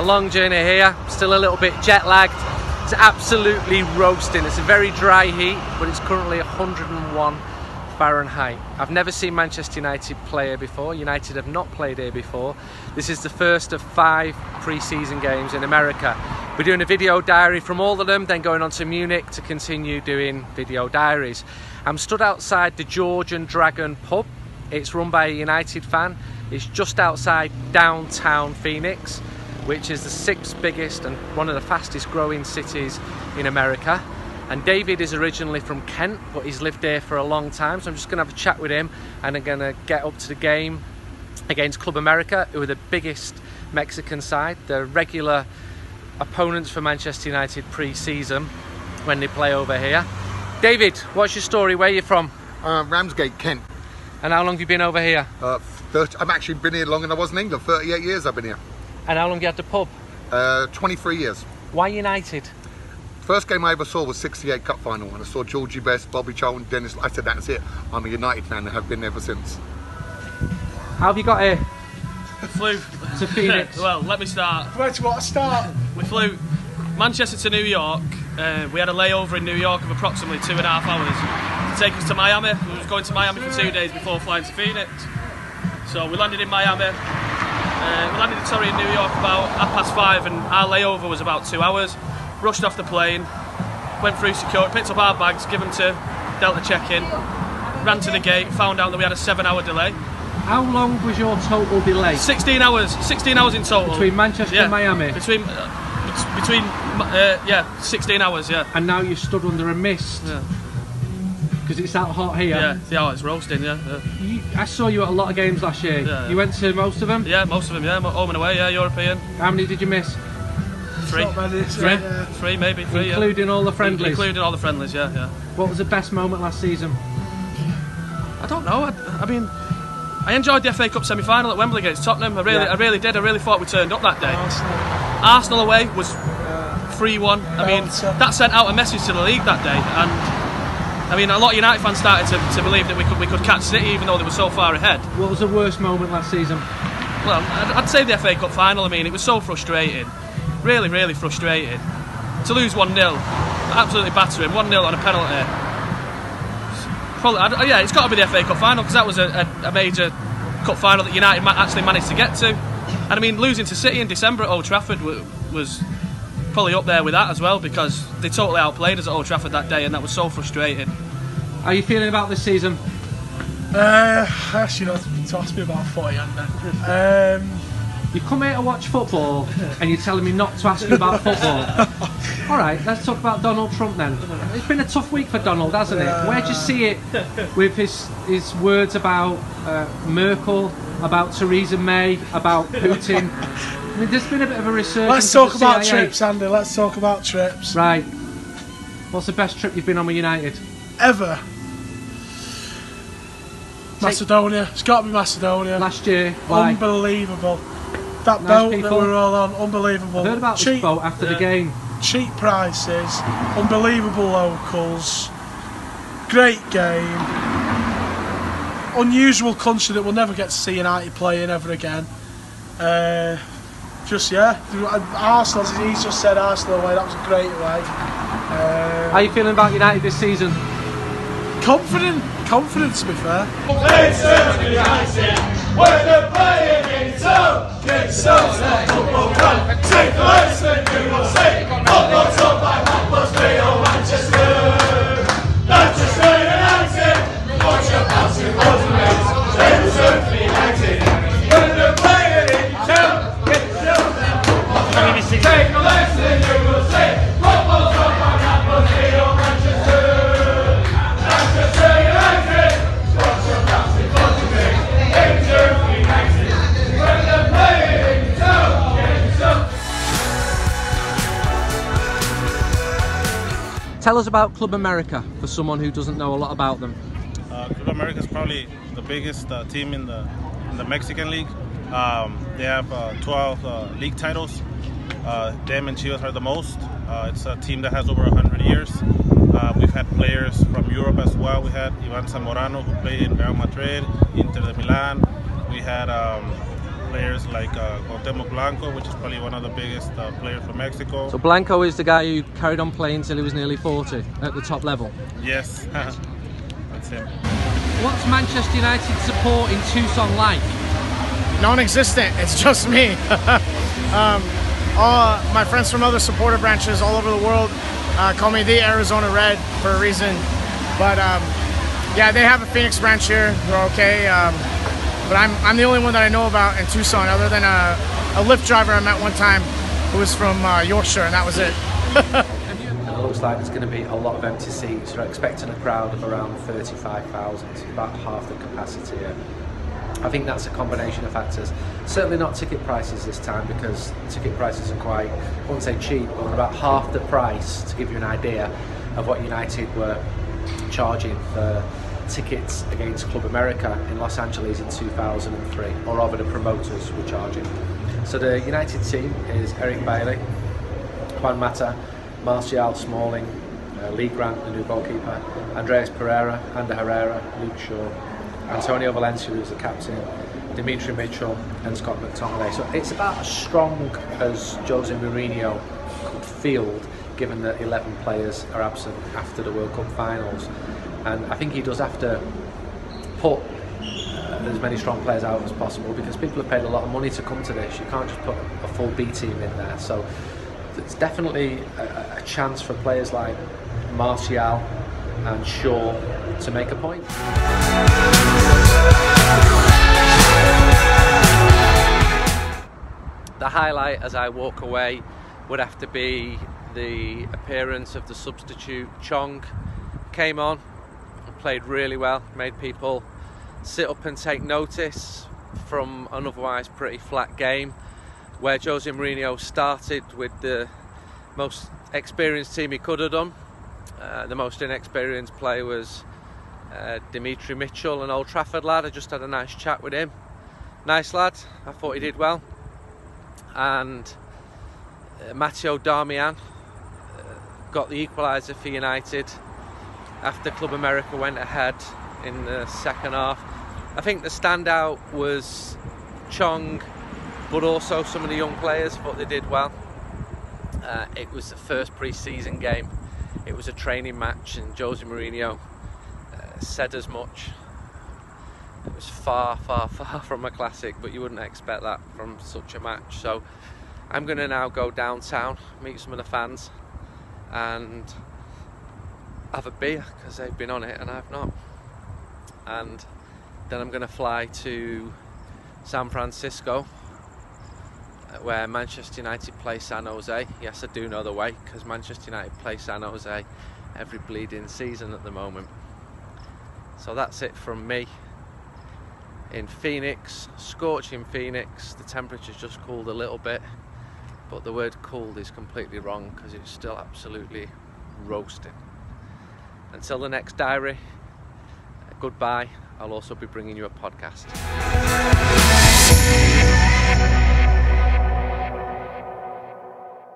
long journey here, still a little bit jet lagged. It's absolutely roasting. It's a very dry heat, but it's currently 101 Fahrenheit. I've never seen Manchester United play here before. United have not played here before. This is the first of 5 pre-season games in America. We're doing a video diary from all of them, then going on to Munich to continue doing video diaries. I'm stood outside the Georgian Dragon pub. It's run by a United fan. It's just outside downtown Phoenix, which is the 6th biggest and one of the fastest growing cities in America. And David is originally from Kent, but he's lived here for a long time. So I'm just going to have a chat with him, and I'm going to get up to the game against Club America, who are the biggest Mexican side. They're regular opponents for Manchester United pre-season when they play over here. David, what's your story? Where are you from? Ramsgate, Kent. And how long have you been over here? I've actually been here longer than I was in England. 38 years I've been here. And how long have you had the pub? 23 years. Why United? First game I ever saw was 68 Cup final, and I saw Georgie Best, Bobby Charlton, Dennis. I said, that's it. I'm a United fan and have been ever since. How have you got here? Flew to Phoenix. Well, let me start. Where do you want to start? We flew Manchester to New York. We had a layover in New York of approximately 2.5 hours to take us to Miami. We was going to Miami for 2 days before flying to Phoenix. So we landed in Miami. We landed in New York about 5:30, and our layover was about 2 hours. Rushed off the plane, went through security, picked up our bags, given them to Delta check-in, ran to the gate, found out that we had a 7-hour delay. How long was your total delay? 16 hours in total. Between Manchester and Miami? Between 16 hours, yeah. And now you're stood under a mist? Yeah. Because it's that hot here? Yeah, it's roasting, yeah. I saw you at a lot of games last year. Yeah. You went to most of them? Yeah, most of them, yeah. Home and away, yeah, European. How many did you miss? 3. Three, maybe 3, including all the friendlies? Including all the friendlies, yeah. What was the best moment last season? I don't know. I mean, I enjoyed the FA Cup semi-final at Wembley against Tottenham. I really did. I really thought we turned up that day. Arsenal away was 3-1. I mean, that sent out a message to the league that day, and I mean, a lot of United fans started to believe that we could catch City, even though they were so far ahead. What was the worst moment last season? Well, I'd say the FA Cup final. I mean, it was so frustrating. Really frustrating. To lose 1-0, absolutely battering 1-0 on a penalty. Probably, yeah, it's got to be the FA Cup final, because that was a major cup final that United actually managed to get to. And I mean, losing to City in December at Old Trafford was probably up there with that as well, because they totally outplayed us at Old Trafford that day, and that was so frustrating. How are you feeling about this season? Actually, not to ask me about 40 and You come here to watch football and you're telling me not to ask you about football. Alright, let's talk about Donald Trump then. It's been a tough week for Donald, hasn't it? Where'd you see it with his words about Merkel, about Theresa May, about Putin? I mean, there's been a bit of a resurgence. Let's talk about trips, Andy. Let's talk about trips. Right. What's the best trip you've been on with United? Ever? Macedonia. It's got to be Macedonia. Last year. Why? Unbelievable. That boat that we were all on, unbelievable. I heard about this boat after the game. Cheap prices, unbelievable locals, great game, unusual country that we'll never get to see United play in ever again. Arsenal, he's just said Arsenal away, that was a great away. How are you feeling about United this season? Confident to be fair. Manchester United, when they're playing in town, get so football club. Take the lesson, you will say, football club by Football's Real Manchester. Manchester United, watch your passing ultimates. Manchester United, when they're playing in town, get so football club. Take the lesson, you will say, football club by Football's Real Manchester. Manchester United, watch your passing ultimates. Manchester United, when they're playing in town, get so. Tell us about Club America for someone who doesn't know a lot about them. Club America is probably the biggest team in the Mexican League. They have 12 league titles. Them and Chivas are the most. It's a team that has over 100 years. We've had players from Europe as well. We had Ivan Zamorano, who played in Real Madrid, Inter de Milan. We had players like Cuauhtémoc Blanco, which is probably one of the biggest players from Mexico. So Blanco is the guy who carried on playing till he was nearly 40 at the top level. Yes, that's him. What's Manchester United support in Tucson like? Non-existent. It's just me. All my friends from other supporter branches all over the world call me the Arizona Red for a reason. But yeah, they have a Phoenix branch here. We're okay. But I'm the only one that I know about in Tucson, other than a Lyft driver I met one time who was from Yorkshire, and that was it. It looks like there's going to be a lot of empty seats. We're expecting a crowd of around 35,000, about half the capacity here. I think that's a combination of factors. Certainly not ticket prices this time, because ticket prices are quite, I wouldn't say cheap, but about half the price, to give you an idea of what United were charging for tickets against Club America in Los Angeles in 2003, or rather the promoters were charging. So the United team is Eric Bailly, Juan Mata, Martial, Smalling, Lee Grant, the new goalkeeper, Andreas Pereira, Ander Herrera, Luke Shaw, Antonio Valencia, who's the captain, Dimitri Mitchell and Scott McTominay. So it's about as strong as Jose Mourinho could field, given that 11 players are absent after the World Cup finals. And I think he does have to put as many strong players out as possible, because people have paid a lot of money to come to this. You can't just put a full B team in there. So it's definitely a chance for players like Martial and Shaw to make a point. The highlight as I walk away would have to be the appearance of the substitute Chong. Came on and played really well, made people sit up and take notice from an otherwise pretty flat game, where Jose Mourinho started with the most experienced team he could have done. The most inexperienced player was Dimitri Mitchell, an Old Trafford lad. I just had a nice chat with him. Nice lad, I thought he did well. And Matteo Darmian got the equaliser for United after Club America went ahead in the second half. I think the standout was Chong, but also some of the young players. Thought they did well. It was the first pre-season game. It was a training match, and Jose Mourinho said as much. It was far, far, far from a classic, but you wouldn't expect that from such a match. So I'm going to now go downtown, meet some of the fans, and have a beer, because they've been on it and I've not. And then I'm going to fly to San Francisco, where Manchester United play San Jose. Yes, I do know the way, because Manchester United play San Jose every bleeding season at the moment. So that's it from me in Phoenix, scorching Phoenix. The temperature's just cooled a little bit, but the word cooled is completely wrong, because it's still absolutely roasting. Until the next diary, goodbye. I'll also be bringing you a podcast.